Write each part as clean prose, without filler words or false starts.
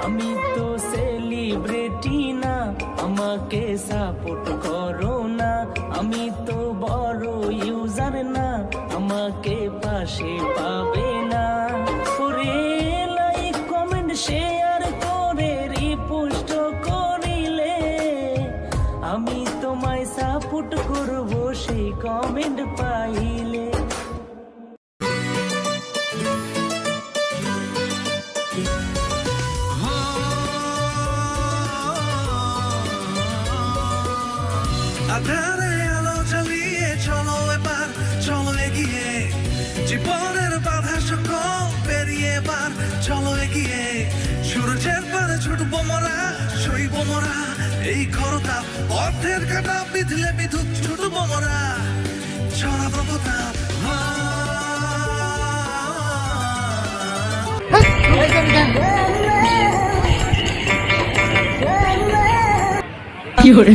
আমি তো সেলিব্রিটি না, আমাকে সাপোর্ট করো না। আমি তো বড় ইউজার না, আমাকে পাশে পাবে না। করে লাইক কমেন্ট শেয়ার করে রিপোস্ট করিলে আমি তোমায় সাপোর্ট করব সেই কমেন্ট পাইলে। আধারে আলো জ্বালিয়ে চলো এবার, চলো এগিয়ে, জীবনের বাধা সকল পেরিয়ে এবার চলো এগিয়ে। সূর্যের পারে ছুটবো মোরা, সইব মোরা এই খরতা, পথের কাটা বিধলে বিদ্যুৎ ছুটবো মোরা, ছড়াবো প্রতাপ। কি করে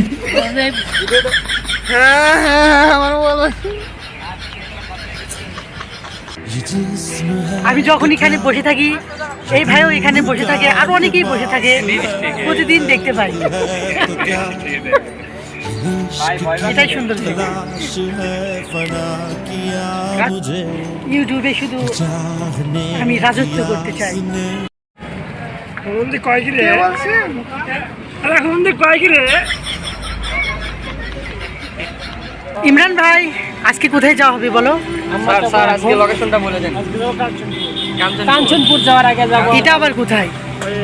আমি যখন এখানে বসে থাকি, এই ভাইও এখানে বসে থাকে, আর অনেকেই বসে থাকে, প্রতিদিন দেখতে পাই। এটাই সুন্দর। ইউটিউবে শুধু আমি রাজত্ব করতে চাই। ইমরান ভাই, আজকে কোথায় যাওয়া হবে বলো? স্যার আজকে লোকেশনটা বলে দেন। কাঞ্চনপুর যাওয়ার আগে যাবো। এটা আবার কোথায়?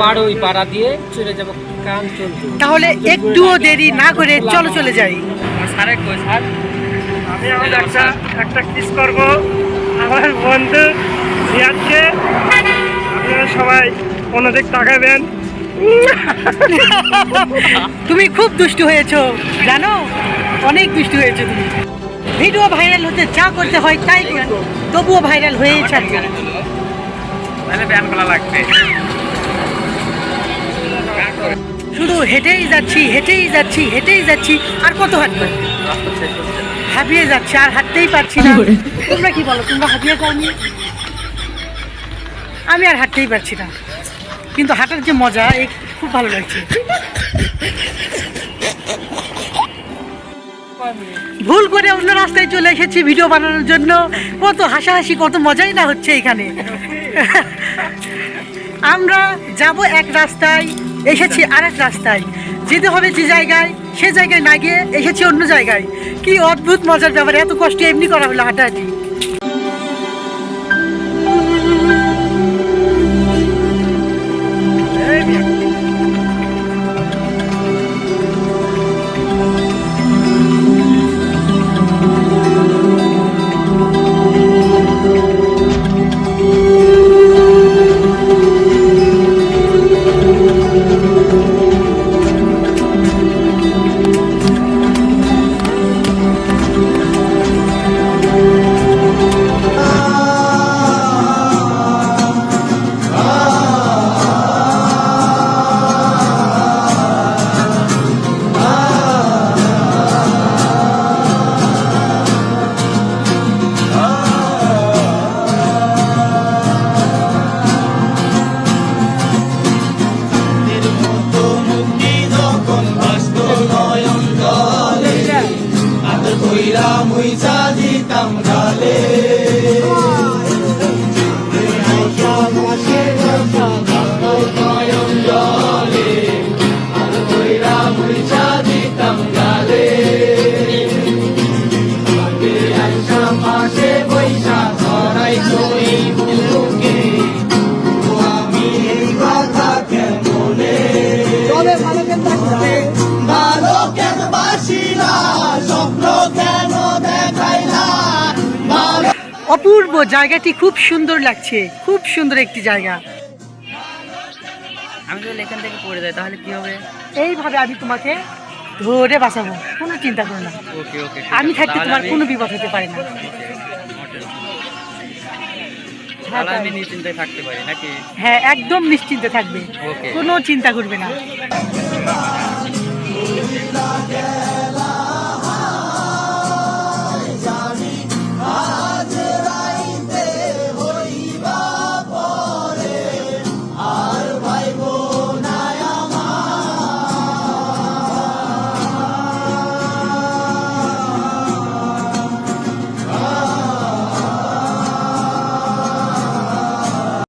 পাড়ই পাড়া দিয়ে চলে যাব কাঞ্চনপুর। তাহলে একটুও দেরি না করে চলো চলে যাই। স্যার কই স্যার? আমি আমার একটা কিস করব আমার বন্ধু জিয়াদকে। আপনারা সবাই অন্যদিক তাকাবেন। তুমি খুব দুষ্টু হয়েছো জানো, অনেক দুষ্টু হয়েছো তুমি। ভিডিও ভাইরাল হতে যা করতে হয় তাই করবো, তবুও ভাইরাল হয়েই ছাড়বে। তাহলে ব্যান করা লাগবে। শুধু হেঁটেই যাচ্ছি হেঁটেই যাচ্ছি হেঁটেই যাচ্ছি, আর কত হাঁটবো? হাঁপিয়ে যাচ্ছে, আর হাঁটতেই পারছি না। তোমরা কি বলো, তোমরা হাঁপিয়ে যাওনি? আমি আর হাঁটতেই পারছি না, কিন্তু হাঁটার যে মজা, এই খুব ভালো লাগছে। ভুল করে অন্য রাস্তায় চলে এসেছি ভিডিও বানানোর জন্য। কত হাসাহাসি, কত মজাই না হচ্ছে এখানে। আমরা যাব এক রাস্তায়, এসেছি আর এক রাস্তায়। যেতে হবে যে জায়গায়, সে জায়গায় না গিয়ে এসেছি অন্য জায়গায়। কি অদ্ভুত মজার ব্যাপার, এত কষ্ট এমনি করা হলো হাঁটাহাঁটি। অপূর্ব জায়গাটি, খুব সুন্দর লাগছে, খুব সুন্দর একটি জায়গা। আমি যদি এখান থেকে পড়ে যাই তাহলে কি হবে? এইভাবে আমি তোমাকে ধরে বাঁচাবো, কোনো চিন্তা করো না। ওকে ওকে, আমি থাকতে তোমার কোনো বিপদ হতে পারে না। তাহলে আমি নিশ্চিন্তে থাকতে পারি নাকি? হ্যাঁ, একদম নিশ্চিন্তে থাকবে, কোনো চিন্তা করবে না।